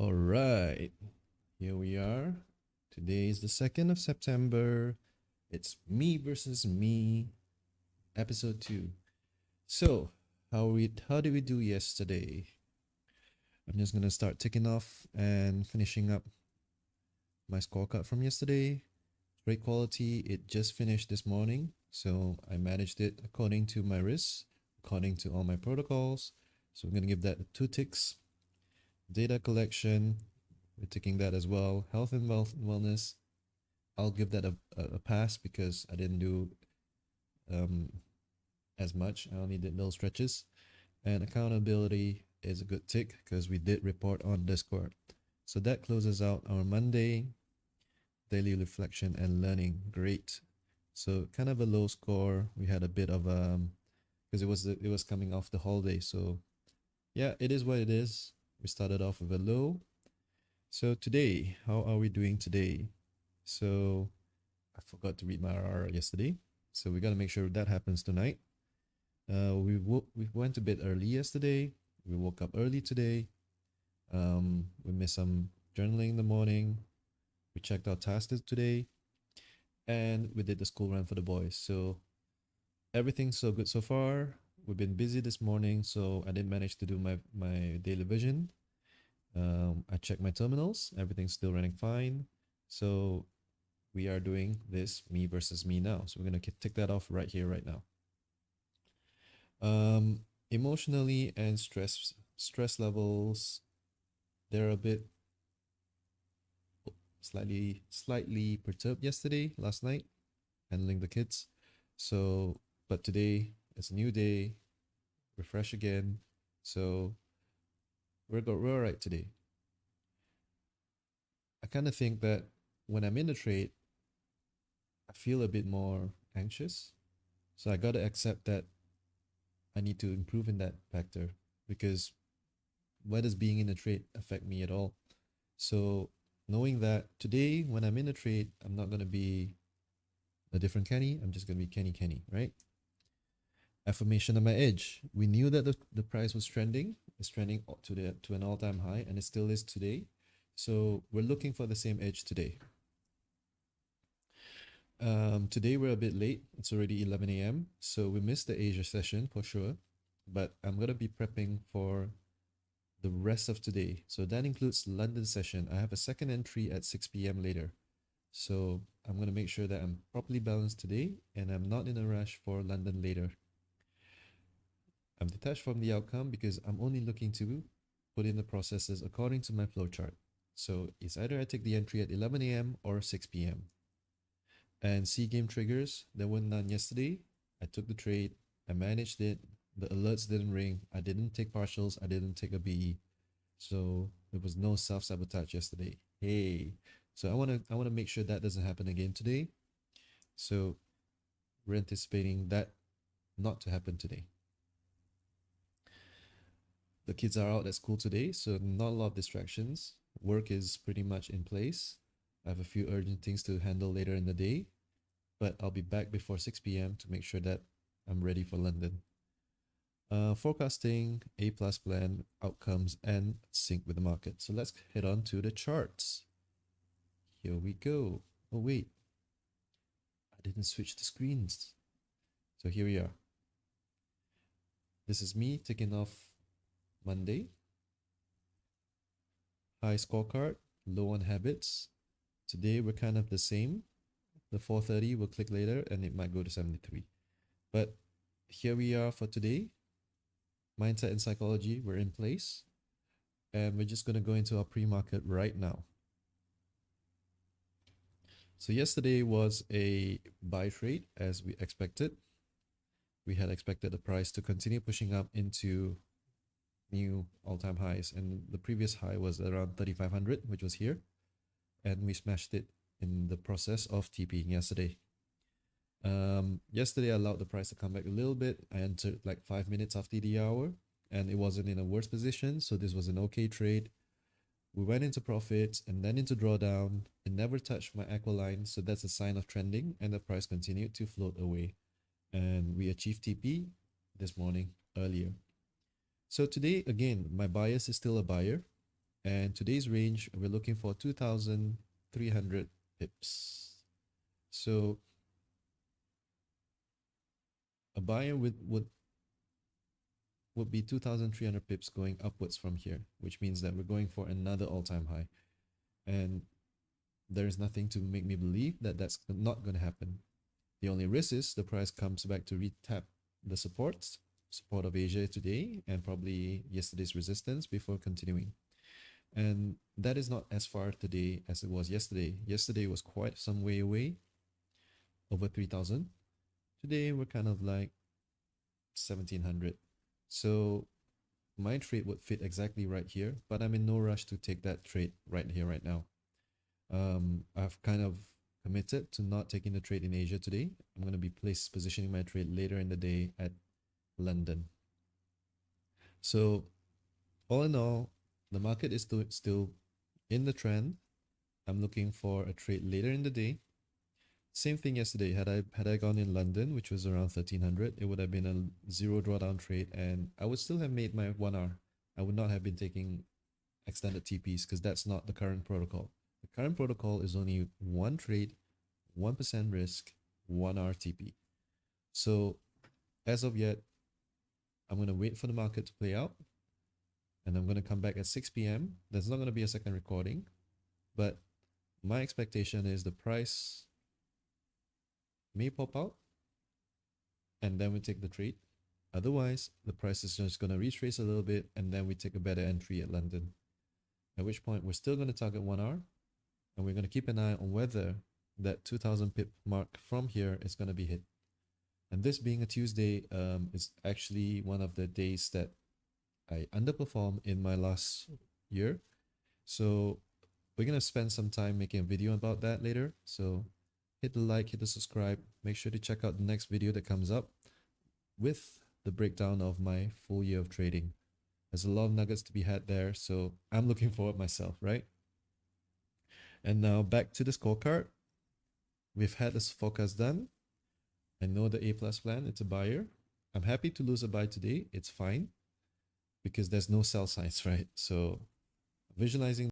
All right, here we are. Today is the 2nd of September. It's me versus me, episode 2. So, how did we do yesterday? I'm just going to start ticking off and finishing up my scorecard from yesterday. Great quality. It just finished this morning, so I managed it according to my risks, according to all my protocols. So I'm going to give that 2 ticks. Data collection, we're ticking that as well. Health and wellness, I'll give that a pass because I didn't do um, as much. I only did little stretches. And accountability is a good tick because we did report on Discord. So that closes out our Monday daily reflection and learning. Great. So kind of a low score. We had a bit of because it was coming off the holiday. So yeah, it is what it is. We started off with a low. So today, how are we doing today? So I forgot to read my RR yesterday. So we got to make sure that happens tonight. We went to bed early yesterday. We woke up early today. We missed some journaling in the morning. We checked our tasks today. And we did the school run for the boys. So everything's so good so far. We've been busy this morning, so I didn't manage to do my daily vision. I checked my terminals. Everything's still running fine. So we are doing this me versus me now. So we're going to tick that off right here, right now. Emotionally and stress levels, they're a bit slightly perturbed last night, handling the kids. So, but today it's a new day, refresh again. So we're all right today. I kind of think that when I'm in the trade, I feel a bit more anxious. So I got to accept that I need to improve in that factor because why does being in a trade affect me at all? So knowing that today when I'm in a trade, I'm not going to be a different Kenny. I'm just going to be Kenny, right? Affirmation on my edge. We knew that the price was trending. It's trending to an all-time high, and it still is today. So we're looking for the same edge today. Today we're a bit late. It's already 11 a.m. So we missed the Asia session for sure. But I'm gonna be prepping for the rest of today. So that includes London session. I have a second entry at 6 p.m. later. So I'm gonna make sure that I'm properly balanced today and I'm not in a rush for London later. I'm detached from the outcome because I'm only looking to put in the processes according to my flowchart. So it's either I take the entry at 11 a.m. or 6 p.m. And C game triggers, there were none yesterday. I took the trade, I managed it, the alerts didn't ring, I didn't take partials, I didn't take a BE. So there was no self-sabotage yesterday. Hey. So I wanna make sure that doesn't happen again today. So we're anticipating that not to happen today. The kids are out at school today, so not a lot of distractions. Work is pretty much in place. I have a few urgent things to handle later in the day, but I'll be back before 6 p.m. to make sure that I'm ready for London. Forecasting, A+ plan, outcomes, and sync with the market. So let's head on to the charts. Here we go. Oh, wait. I didn't switch the screens. So here we are. This is me taking off Monday. High scorecard, low on habits. Today we're kind of the same. The 430 will click later and it might go to 73. But here we are for today. Mindset and psychology, we're in place. And we're just going to go into our pre-market right now. So yesterday was a buy trade as we expected. We had expected the price to continue pushing up into new all-time highs. And the previous high was around 3,500, which was here. And we smashed it in the process of TPing yesterday. Yesterday I allowed the price to come back a little bit. I entered like 5 minutes after the hour and it wasn't in a worse position. So this was an okay trade. We went into profits and then into drawdown. It never touched my aqua line. So that's a sign of trending and the price continued to float away. And we achieved TP this morning earlier. So today, again, my bias is still a buyer. And today's range, we're looking for 2,300 pips. So a buyer would be 2,300 pips going upwards from here, which means that we're going for another all-time high. And there's nothing to make me believe that that's not going to happen. The only risk is the price comes back to retap the support of Asia today and probably yesterday's resistance before continuing. And that is not as far today as it was yesterday. Yesterday was quite some way away, over 3,000. Today we're kind of like 1,700. So my trade would fit exactly right here, but I'm in no rush to take that trade right here, right now. I've kind of committed to not taking the trade in Asia today. I'm going to be positioning my trade later in the day at London. So all in all, the market is still in the trend. I'm looking for a trade later in the day. Same thing yesterday. Had I gone in London, which was around 1,300, it would have been a zero drawdown trade, and I would still have made my 1 hour. I would not have been taking extended TPs because that's not the current protocol. The current protocol is only one trade, 1% risk, 1 hour TP. So as of yet, I'm going to wait for the market to play out, and I'm going to come back at 6 p.m. There's not going to be a second recording, but my expectation is the price may pop out and then we take the trade. Otherwise, the price is just going to retrace a little bit and then we take a better entry at London. At which point, we're still going to target 1 hour and we're going to keep an eye on whether that 2,000 pip mark from here is going to be hit. And this being a Tuesday is actually one of the days that I underperformed in my last year. So we're going to spend some time making a video about that later. So hit the like, hit the subscribe. Make sure to check out the next video that comes up with the breakdown of my full year of trading. There's a lot of nuggets to be had there, so I'm looking forward myself, right? And now back to the scorecard. We've had this forecast done. I know the A+ plan, it's a buyer. I'm happy to lose a buy today. It's fine because there's no sell signs, right? So visualizing